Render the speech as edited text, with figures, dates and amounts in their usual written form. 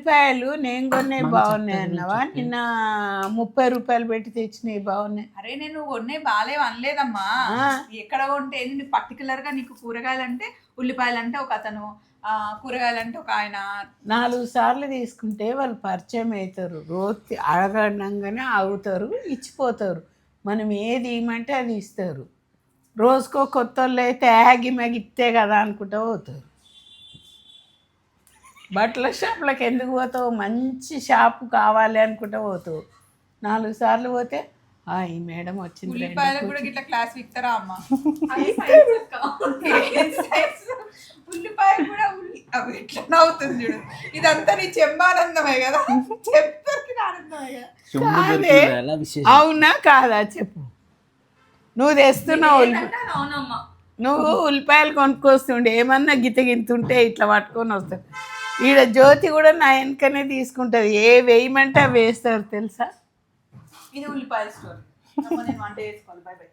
ఉల్లిపాయలు నేను కొనే బాగున్నాయి అన్నవా? నిన్న 30 రూపాయలు పెట్టి తెచ్చినవి బాగున్నాయి. అరే నేను కొన్నే బాగాలేవు అనలేదమ్మా. ఎక్కడ కొంటే ఏంది పర్టికులర్ గా నీకు కూరగాయలు అంటే ఉల్లిపాయలు అంటే ఒక అతను, కూరగాయలు అంటే ఒక ఆయన. 4 సార్లు తీసుకుంటే వాళ్ళు పరిచయం అవుతారు. రోజు అడగడంగానే ఆగుతారు, ఇచ్చిపోతారు. మనం ఏది ఇవ్వమంటే అది ఇస్తారు. రోజుకో కొత్త వాళ్ళు అయితే ఆగి మగిస్తే కదా అనుకుంటూ పోతారు. బట్టల షాపులకు ఎందుకు పోతావు? మంచి షాపు కావాలి అనుకుంటూ పోతావు. 4 సార్లు పోతే ఈ మేడం వచ్చింది. ఉల్లిపాయలు కూడా ఇట్లా క్లాస్ విక్తారా అమ్మ? ఉల్లిపాయలు కూడా ఎట్లా నవ్వుతుంది చూడు. ఇదంతా నీ చెంబానందమే కదా, చెప్పరికి ఆనందమే కదా. అవునా కాదా చెప్పు. నువ్వు తెస్తున్నావు, నువ్వు ఉల్లిపాయలు కొనుక్కొస్తుండే ఏమన్నా గితగింతుంటే ఇట్లా పట్టుకొని వస్తావు. ఈడ జ్యోతి కూడా నా వెనకనే తీసుకుంటుంది. ఏ వేయమంటే అవి వేస్తారు తెలుసా? ఇది ఉల్లిపాయల స్టోరీ. నేను వంట చేసుకోవాలి. By by.